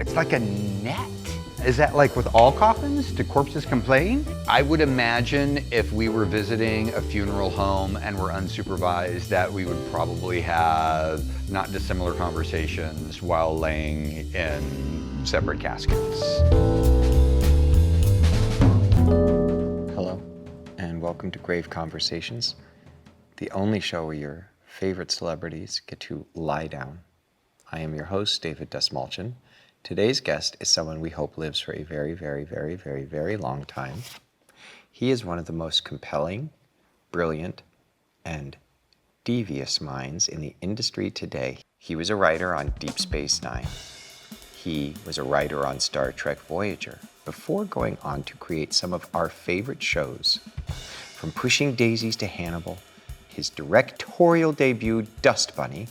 It's like a net. Is that like with all coffins? Do corpses complain? I would imagine if we were visiting a funeral home and were unsupervised, that we would probably have not dissimilar conversations while laying in separate caskets. Hello, and welcome to Grave Conversations, the only show where your favorite celebrities get to lie down. I am your host, David Dastmalchian. Today's guest is someone we hope lives for a very, very, very, very, very long time. He is one of the most compelling, brilliant, and devious minds in the industry today. He was a writer on Deep Space Nine. He was a writer on Star Trek Voyager, before going on to create some of our favorite shows. From Pushing Daisies to Hannibal, his directorial debut, Dust Bunny,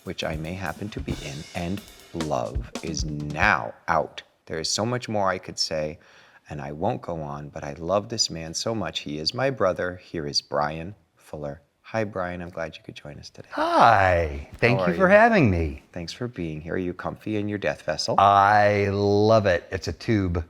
which I may happen to be in, and Love, is now out. There is so much more I could say, and I won't go on, but I love this man so much. He is my brother. Here is Bryan Fuller. Hi, Bryan. I'm glad you could join us today. Hi, thank you for having me. Thanks for being here. Are you comfy in your death vessel? I love it. It's a tube.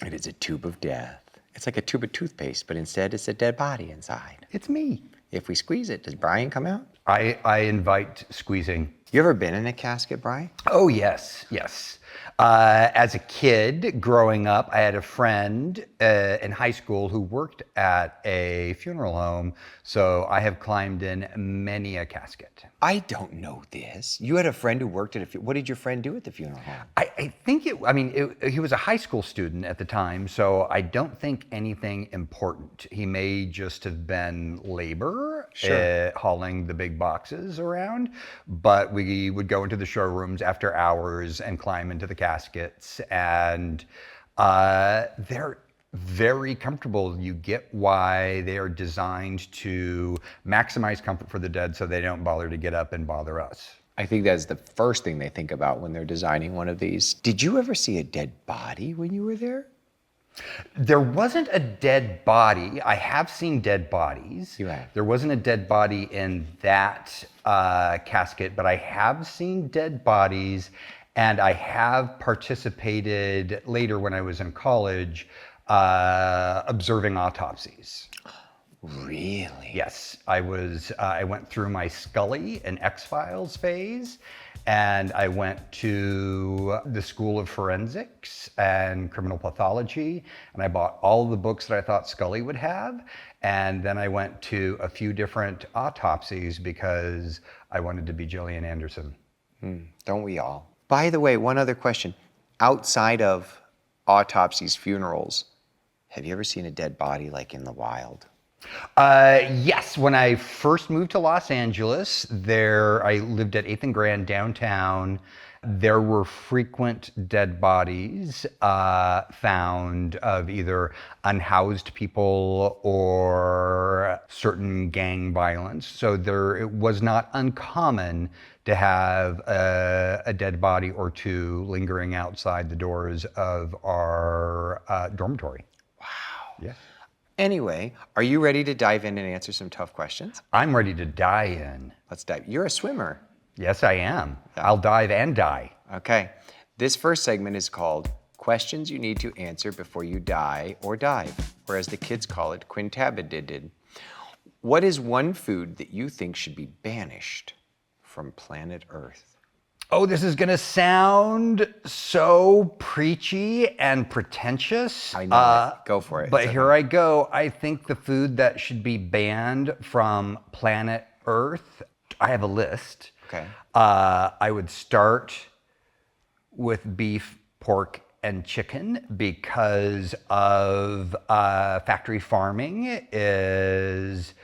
It is a tube of death. It's like a tube of toothpaste, but instead it's a dead body inside. It's me. If we squeeze it, does Bryan come out? I invite squeezing. You ever been in a casket, Bryan? Oh, yes. As a kid growing up, I had a friend in high school who worked at a funeral home, so I have climbed in many a casket. I don't know this. You had a friend who worked at what did your friend do at the funeral home? I think he was a high school student at the time, so I don't think anything important. He may just have been labor, Sure. hauling the big boxes around, but we would go into the showrooms after hours and climb into the caskets, and they're very comfortable. You get why they are designed to maximize comfort for the dead so they don't bother to get up and bother us. I think that's the first thing they think about when they're designing one of these. Did you ever see a dead body when you were there? There wasn't a dead body. I have seen dead bodies. You have? There wasn't a dead body in that casket, but I have seen dead bodies, and I have participated later when I was in college observing autopsies. Really? Yes, I went through my Scully and X-Files phase, and I went to the School of Forensics and Criminal Pathology, and I bought all the books that I thought Scully would have, and then I went to a few different autopsies because I wanted to be Gillian Anderson. Don't we all? By the way, one other question. Outside of autopsies, funerals, have you ever seen a dead body like in the wild? Yes, when I first moved to Los Angeles, I lived at 8th and Grand downtown. There were frequent dead bodies found of either unhoused people or certain gang violence. So it was not uncommon to have a dead body or two lingering outside the doors of our dormitory. Wow. Yeah. Anyway, are you ready to dive in and answer some tough questions? I'm ready to die in. Let's dive. You're a swimmer. Yes, I am. Yeah. I'll dive and die. Okay. This first segment is called Questions You Need to Answer Before You Die or Dive, or as the kids call it, quintabulated. What is one food that you think should be banished from planet Earth? Oh, this is going to sound so preachy and pretentious. I know it. Go for it. But here I go. I think the food that should be banned from planet Earth, I have a list. Okay. I would start with beef, pork, and chicken because of factory farming is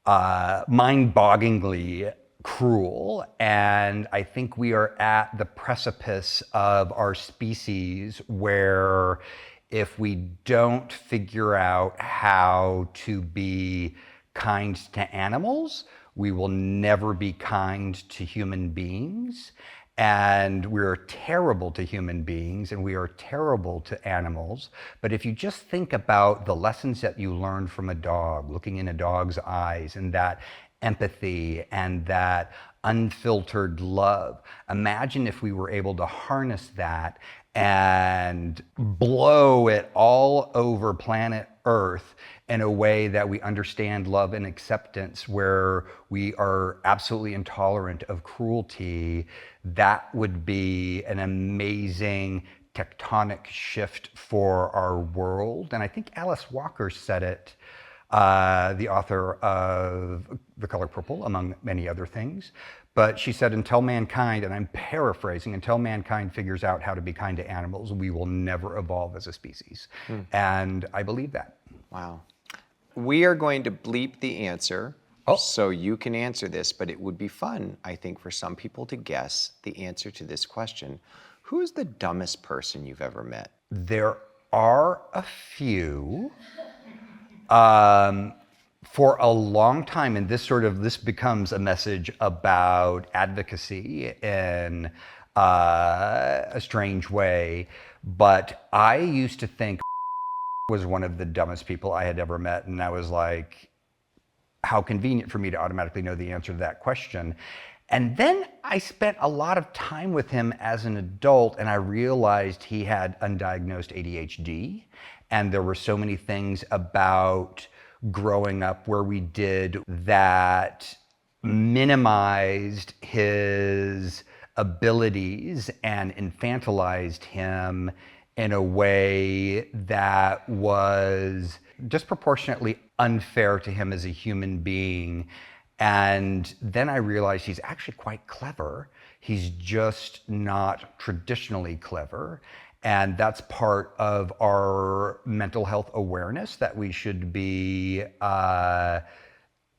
mind-bogglingly cruel, and I think we are at the precipice of our species where if we don't figure out how to be kind to animals, we will never be kind to human beings. And we're terrible to human beings and we are terrible to animals. But if you just think about the lessons that you learned from a dog, looking in a dog's eyes, and that empathy and that unfiltered love. Imagine if we were able to harness that and blow it all over planet Earth in a way that we understand love and acceptance, where we are absolutely intolerant of cruelty. That would be an amazing tectonic shift for our world. And I think Alice Walker said it, the author of The Color Purple, among many other things. But she said, until mankind, and I'm paraphrasing, until mankind figures out how to be kind to animals, we will never evolve as a species. And I believe that. Wow. We are going to bleep the answer, Oh. so you can answer this, but it would be fun, I think, for some people to guess the answer to this question. Who is the dumbest person you've ever met? There are a few. For a long time, and this becomes a message about advocacy in a strange way, but I used to think was one of the dumbest people I had ever met, and I was like, how convenient for me to automatically know the answer to that question. And then I spent a lot of time with him as an adult, and I realized he had undiagnosed ADHD, and there were so many things about growing up where we did that minimized his abilities and infantilized him in a way that was disproportionately unfair to him as a human being. And then I realized he's actually quite clever. He's just not traditionally clever. And that's part of our mental health awareness that we should be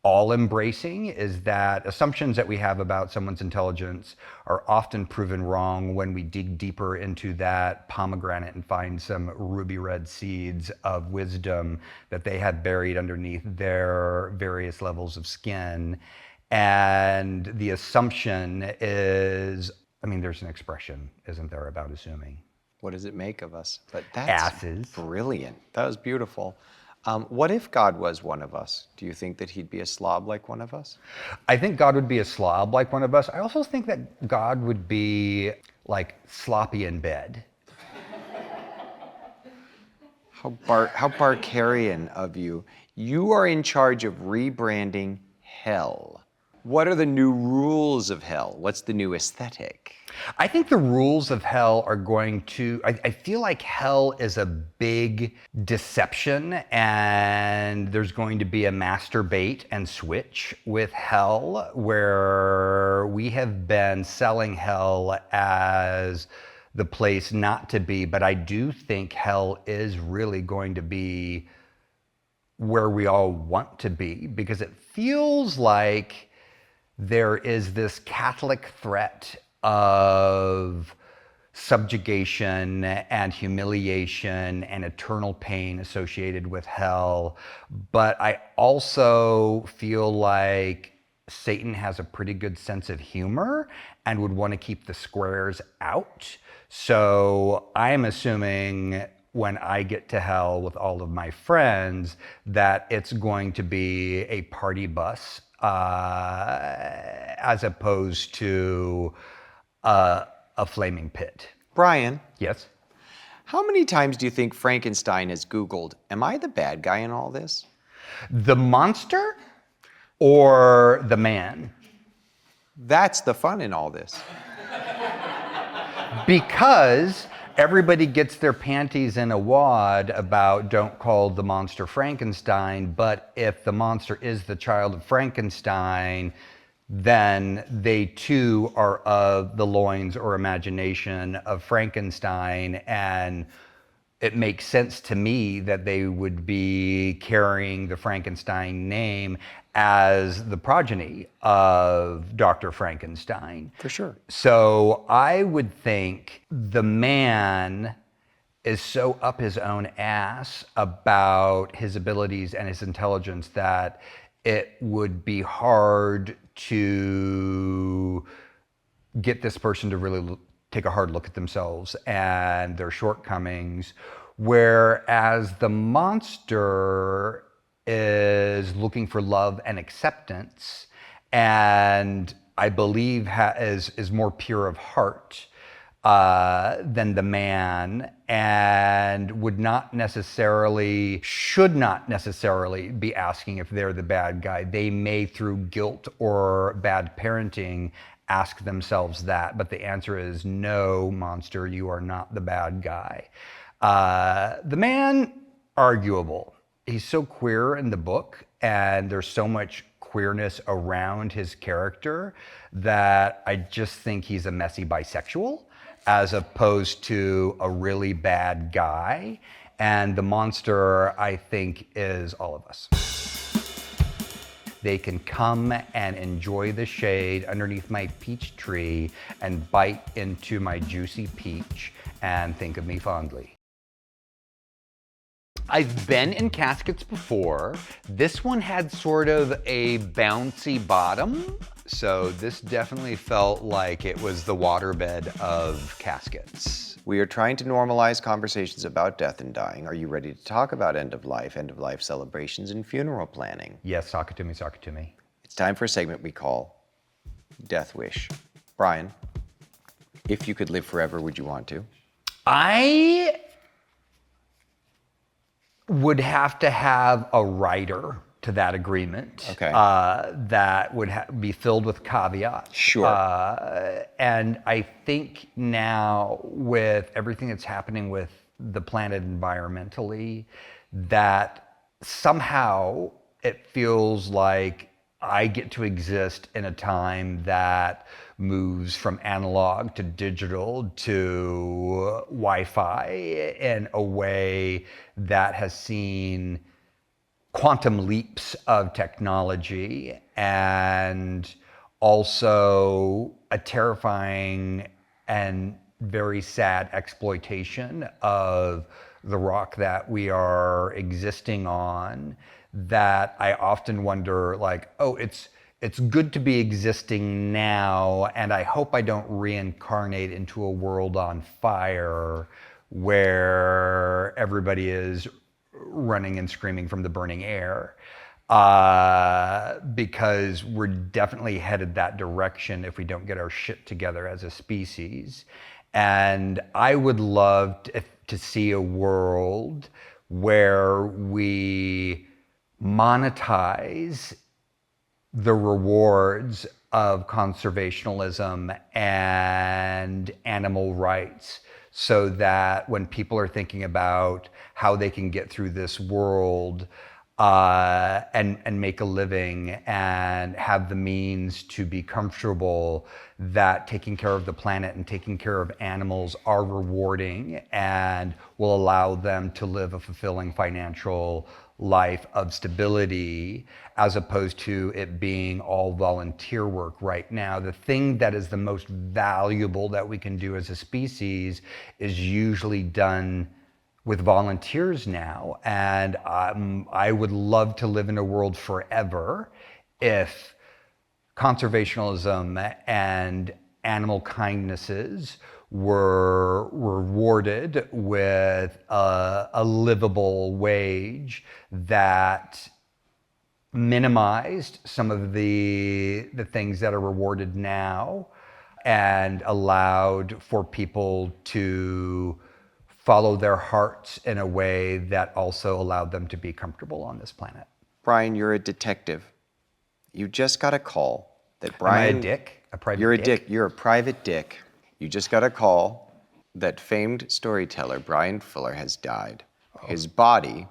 all embracing, is that assumptions that we have about someone's intelligence are often proven wrong when we dig deeper into that pomegranate and find some ruby red seeds of wisdom that they have buried underneath their various levels of skin. And the assumption is, I mean, there's an expression, isn't there, about assuming? What does it make of us? But that's Asses. brilliant. That was beautiful. What if God was one of us? Do you think that he'd be a slob like one of us? I think God would be a slob like one of us. I also think that God would be like sloppy in bed. How Barkarian of you. You are in charge of rebranding hell. What are the new rules of hell? What's the new aesthetic? I think the rules of hell are going to, I feel like hell is a big deception, and there's going to be a master bait and switch with hell, where we have been selling hell as the place not to be. But I do think hell is really going to be where we all want to be, because it feels like there is this Catholic threat of subjugation and humiliation and eternal pain associated with hell. But I also feel like Satan has a pretty good sense of humor and would want to keep the squares out. So I am assuming when I get to hell with all of my friends that it's going to be a party bus, as opposed to a flaming pit. Bryan, Yes? how many times do you think Frankenstein has Googled, am I the bad guy in all this? The monster or the man? That's the fun in all this. Because everybody gets their panties in a wad about don't call the monster Frankenstein, but if the monster is the child of Frankenstein, then they too are of the loins or imagination of Frankenstein. And it makes sense to me that they would be carrying the Frankenstein name as the progeny of Dr. Frankenstein. For sure. So I would think the man is so up his own ass about his abilities and his intelligence that it would be hard to get this person to really take a hard look at themselves and their shortcomings, whereas the monster is looking for love and acceptance and I believe is more pure of heart than the man, and should not necessarily be asking if they're the bad guy. They may, through guilt or bad parenting, ask themselves that, but the answer is no, monster, you are not the bad guy. The man, arguable. He's so queer in the book, and there's so much queerness around his character that I just think he's a messy bisexual as opposed to a really bad guy. And the monster, I think, is all of us. They can come and enjoy the shade underneath my peach tree and bite into my juicy peach and think of me fondly. I've been in caskets before. This one had sort of a bouncy bottom, so this definitely felt like it was the waterbed of caskets. We are trying to normalize conversations about death and dying. Are you ready to talk about end of life celebrations, and funeral planning? Yes, sock it to me, sock it to me. It's time for a segment we call Death Wish. Bryan, if you could live forever, would you want to? I would have to have a rider to that agreement. Okay. That would be filled with caveats. Sure. And I think now, with everything that's happening with the planet environmentally, that somehow it feels like I get to exist in a time that moves from analog to digital to Wi-Fi in a way that has seen quantum leaps of technology and also a terrifying and very sad exploitation of the rock that we are existing on, that I often wonder, like, oh, it's good to be existing now, and I hope I don't reincarnate into a world on fire where everybody is running and screaming from the burning air. Because we're definitely headed that direction if we don't get our shit together as a species. And I would love to see a world where we monetize the rewards of conservationism and animal rights, so that when people are thinking about how they can get through this world and make a living and have the means to be comfortable, that taking care of the planet and taking care of animals are rewarding and will allow them to live a fulfilling financial life of stability, as opposed to it being all volunteer work right now. The thing that is the most valuable that we can do as a species is usually done with volunteers now. And I would love to live in a world forever if conservationism and animal kindnesses were rewarded with a livable wage that minimized some of the things that are rewarded now and allowed for people to follow their hearts in a way that also allowed them to be comfortable on this planet. Bryan, you're a detective. You just got a call that Bryan... Am I a dick? A private You're a dick? dick. You're a private dick. You just got a call that famed storyteller Bryan Fuller has died. Oh. His body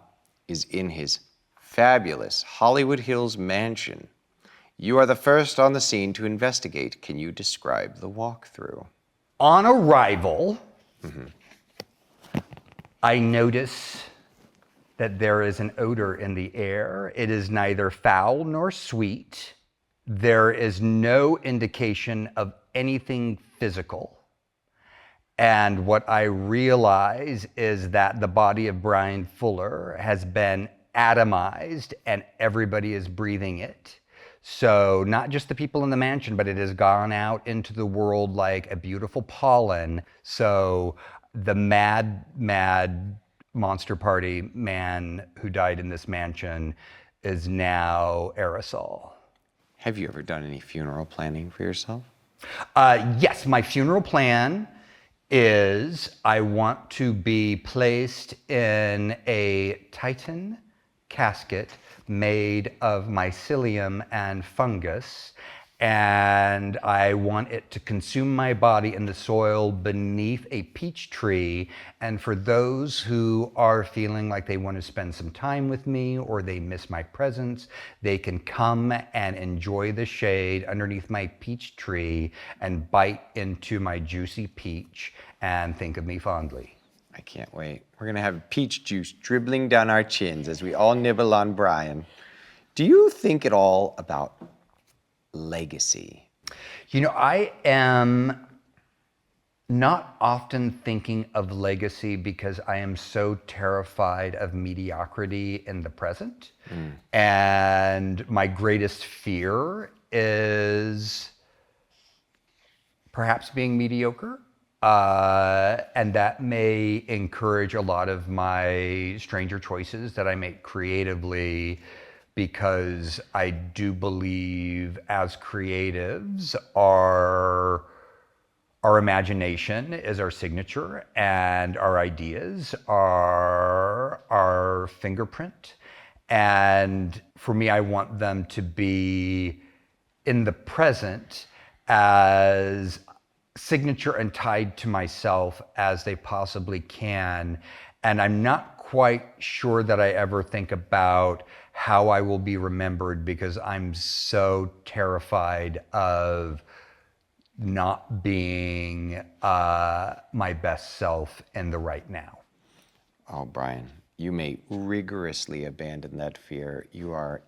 is in his fabulous Hollywood Hills mansion. You are the first on the scene to investigate. Can you describe the walkthrough? On arrival, I notice that there is an odor in the air. It is neither foul nor sweet. There is no indication of anything physical. And what I realize is that the body of Bryan Fuller has been atomized and everybody is breathing it. So not just the people in the mansion, but it has gone out into the world like a beautiful pollen. So the mad monster party man who died in this mansion is now aerosol. Have you ever done any funeral planning for yourself? Yes, my funeral plan is I want to be placed in a Titan casket made of mycelium and fungus, and I want it to consume my body in the soil beneath a peach tree. And for those who are feeling like they want to spend some time with me or they miss my presence, they can come and enjoy the shade underneath my peach tree and bite into my juicy peach and think of me fondly. I can't wait. We're going to have peach juice dribbling down our chins as we all nibble on Bryan. Do you think at all about legacy? You know, I am not often thinking of legacy because I am so terrified of mediocrity in the present. And my greatest fear is perhaps being mediocre. And that may encourage a lot of my stranger choices that I make creatively, because I do believe as creatives, our imagination is our signature and our ideas are our fingerprint. And for me, I want them to be in the present as signature and tied to myself as they possibly can. And I'm not quite sure that I ever think about how I will be remembered because I'm so terrified of not being my best self in the right now. Oh, Bryan, you may rigorously abandon that fear. You are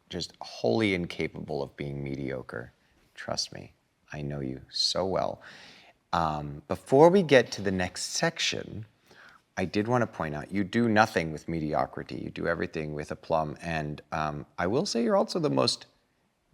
just wholly incapable of being mediocre. Trust me, I know you so well. Before we get to the next section, I did want to point out you do nothing with mediocrity. You do everything with aplomb. And I will say you're also the most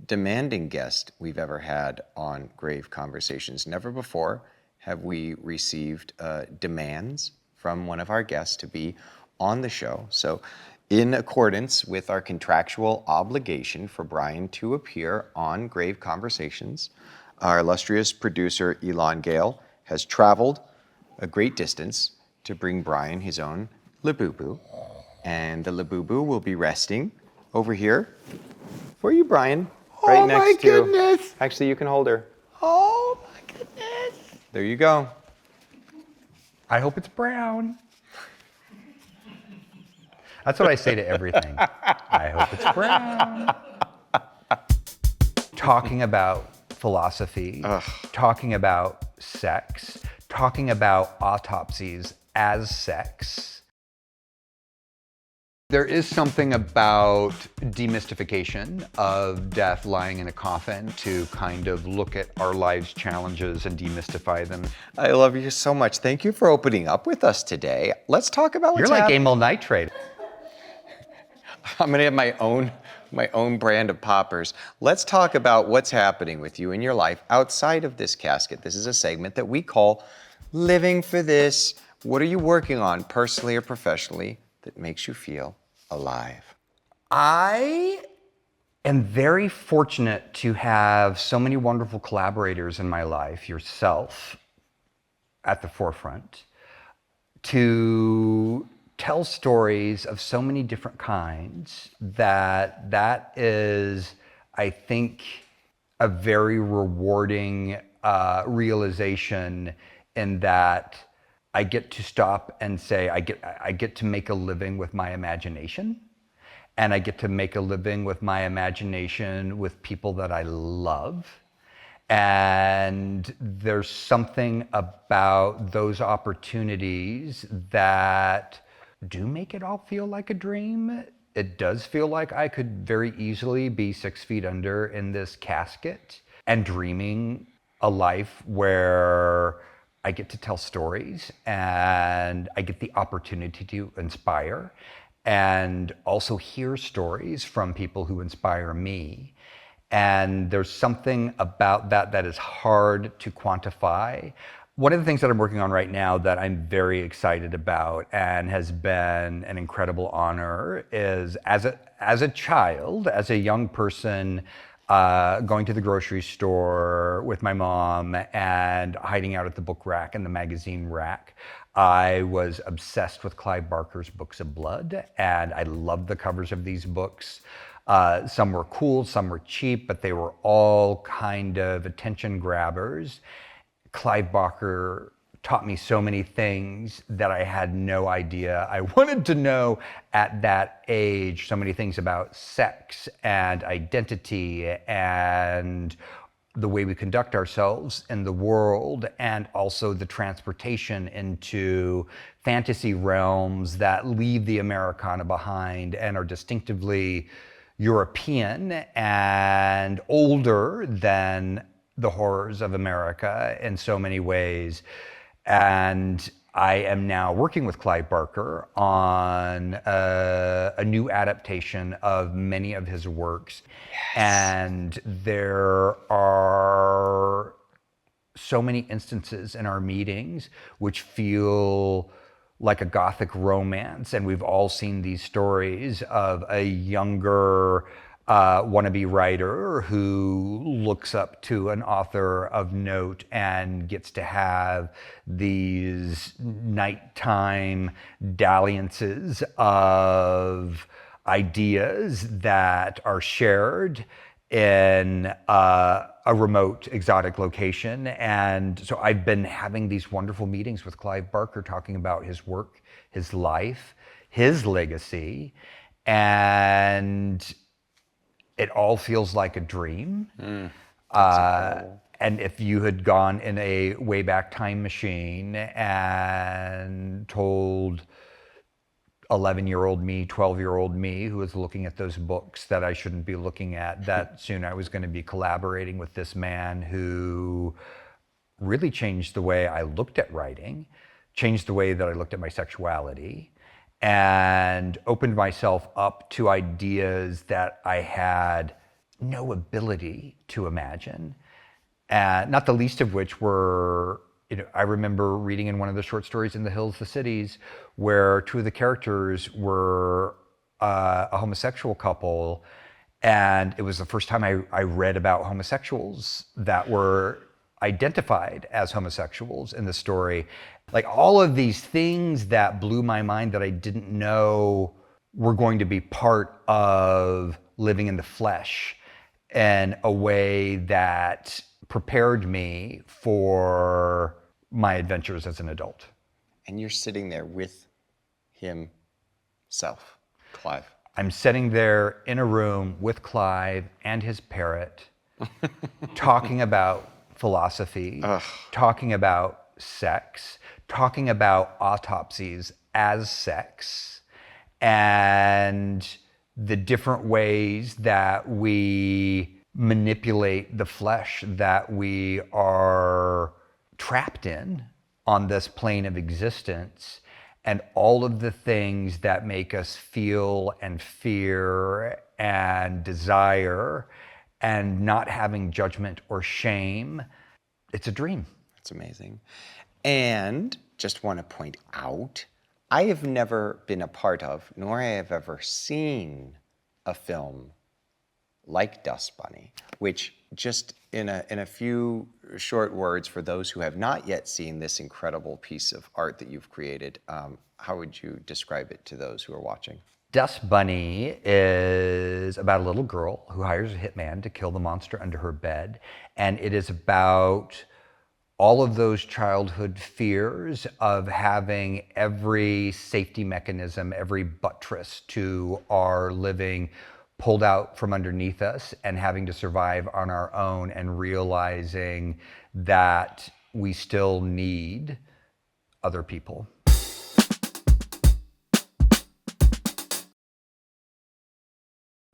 demanding guest we've ever had on Grave Conversations. Never before have we received demands from one of our guests to be on the show. So in accordance with our contractual obligation for Bryan to appear on Grave Conversations, our illustrious producer, Elon Gale, has traveled a great distance to bring Bryan his own Labubu. And the Labubu will be resting over here for you, Bryan. Right Oh next my to. goodness! Actually, you can hold her. Oh my goodness! There you go. I hope it's brown. That's what I say to everything. I hope it's brown. Talking about philosophy, talking about sex, talking about autopsies as sex. There is something about demystification of death lying in a coffin to kind of look at our life's challenges and demystify them. I love you so much. Thank you for opening up with us today. Let's talk about You're what's like happening. amyl nitrate. I'm going to have my own brand of poppers. Let's talk about what's happening with you in your life outside of this casket. This is a segment that we call Living for This. What are you working on personally or professionally that makes you feel alive? I am very fortunate to have so many wonderful collaborators in my life, yourself at the forefront, to tell stories of so many different kinds that is, I think, a very rewarding realization in that I get to stop and say, I get to make a living with my imagination, and I get to make a living with my imagination with people that I love. And there's something about those opportunities that do make it all feel like a dream. It does feel like I could very easily be 6 feet under in this casket and dreaming a life where I get to tell stories and I get the opportunity to inspire and also hear stories from people who inspire me. And there's something about that that is hard to quantify. One of the things that I'm working on right now that I'm very excited about and has been an incredible honor is as a child, as a young person, going to the grocery store with my mom and hiding out at the book rack and the magazine rack. I was obsessed with Clive Barker's Books of Blood, and I loved the covers of these books. Some were cool, some were cheap, but they were all kind of attention grabbers. Clive Barker taught me so many things that I had no idea. I wanted to know at that age so many things about sex and identity and the way we conduct ourselves in the world, and also the transportation into fantasy realms that leave the Americana behind and are distinctively European and older than the horrors of America in so many ways. And I am now working with Clive Barker on a new adaptation of many of his works. And there are so many instances in our meetings which feel like a Gothic romance. And we've all seen these stories of a younger wannabe writer who looks up to an author of note and gets to have these nighttime dalliances of ideas that are shared in a remote, exotic location. And so I've been having these wonderful meetings with Clive Barker talking about his work, his life, his legacy, and it all feels like a dream. And if you had gone in a Wayback Time machine and told 11-year-old me, 12-year-old me, who was looking at those books that I shouldn't be looking at, that soon I was going to be collaborating with this man who really changed the way I looked at writing, changed the way that I looked at my sexuality, and opened myself up to ideas that I had no ability to imagine. And not the least of which were, I remember reading in one of the short stories, In the Hills, the Cities, where two of the characters were a homosexual couple. And it was the first time I read about homosexuals that were identified as homosexuals in the story. Like all of these things that blew my mind that I didn't know were going to be part of living in the flesh in a way that prepared me for my adventures as an adult. And you're sitting there with himself, Clive. I'm sitting there in a room with Clive and his parrot, talking about philosophy, talking about sex, talking about autopsies as sex, and the different ways that we manipulate the flesh that we are trapped in on this plane of existence, and all of the things that make us feel and fear and desire, and not having judgment or shame. It's a dream. It's amazing. And just want to point out, I have never been a part of, nor I have ever seen a film like Dust Bunny, which just in a few short words for those who have not yet seen this incredible piece of art that you've created, how would you describe it to those who are watching? Dust Bunny is about a little girl who hires a hitman to kill the monster under her bed. And it is about all of those childhood fears of having every safety mechanism, every buttress to our living pulled out from underneath us, and having to survive on our own, and realizing that we still need other people.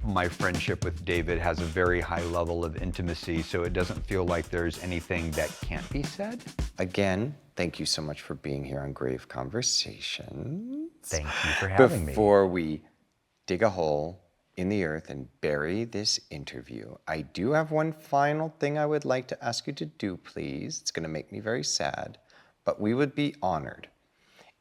My friendship with David has a very high level of intimacy, so it doesn't feel like there's anything that can't be said. Again, thank you so much for being here on Grave Conversations. Thank you for having me. Before we dig a hole in the earth and bury this interview, I do have one final thing I would like to ask you to do, please. It's going to make me very sad, but we would be honored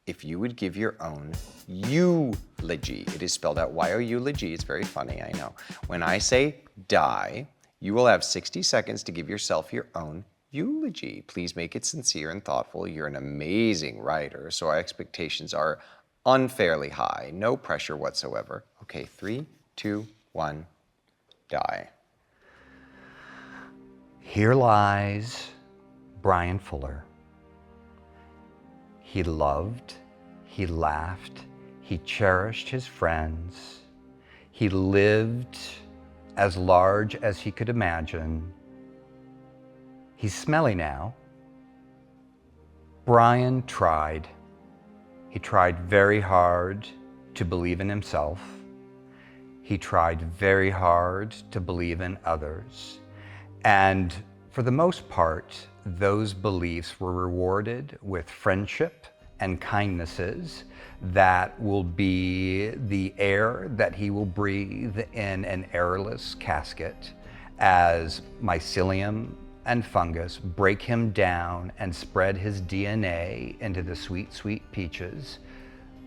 if you would give your own eulogy. It is spelled out Y-O-U-L-O-G. It's very funny, I know. When I say die, You will have 60 seconds to give yourself your own eulogy. Please make it sincere and thoughtful. You're an amazing writer, so our expectations are unfairly high. No pressure whatsoever. Okay, 3, 2, 1, die. Here lies Bryan Fuller. He loved, he laughed, he cherished his friends. He lived as large as he could imagine. He's smelly now. Bryan tried. He tried very hard to believe in himself. He tried very hard to believe in others. And for the most part, those beliefs were rewarded with friendship and kindnesses that will be the air that he will breathe in an airless casket as mycelium and fungus break him down and spread his DNA into the sweet, sweet peaches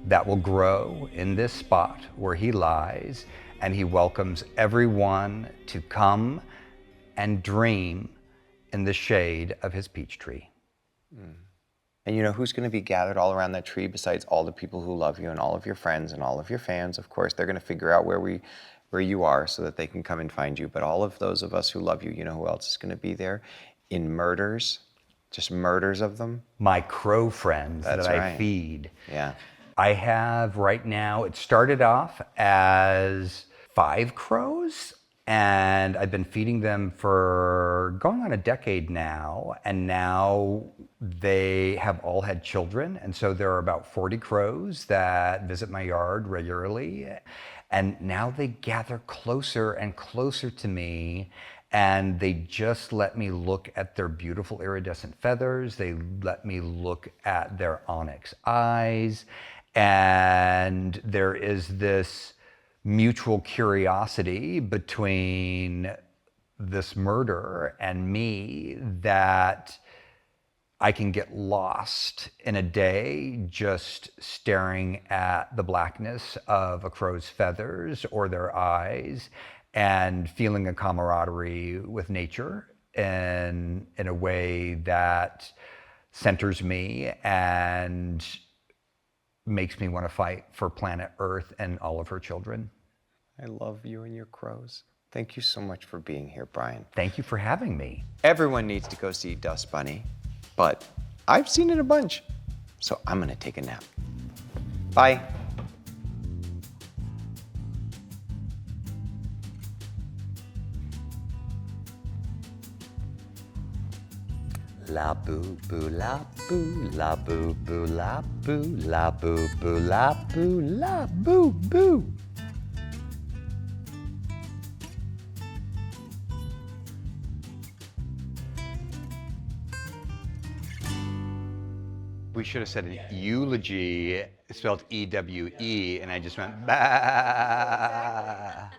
that will grow in this spot where he lies, and he welcomes everyone to come and dream in the shade of his peach tree. And you know who's going to be gathered all around that tree besides all the people who love you and all of your friends and all of your fans? Of course, they're going to figure out where you are so that they can come and find you. But all of those of us who love you, you know who else is going to be there? In murders, just murders of them. My crow friends That's that I right. feed. Yeah. I have right now, it started off as 5 crows, and I've been feeding them for going on a decade now, and now they have all had children, and so there are about 40 crows that visit my yard regularly, and now they gather closer and closer to me, and they just let me look at their beautiful iridescent feathers. They let me look at their onyx eyes, and there is this mutual curiosity between this murder and me that I can get lost in a day just staring at the blackness of a crow's feathers or their eyes and feeling a camaraderie with nature in a way that centers me and makes me want to fight for planet Earth and all of her children. I love you and your crows. Thank you so much for being here, Bryan. Thank you for having me. Everyone needs to go see Dust Bunny, but I've seen it a bunch, so I'm gonna take a nap. Bye. La boo boo la boo la boo boo la boo la boo boo la boo la boo boo. We should have said an eulogy, spelled E-W-E, and I just went bah.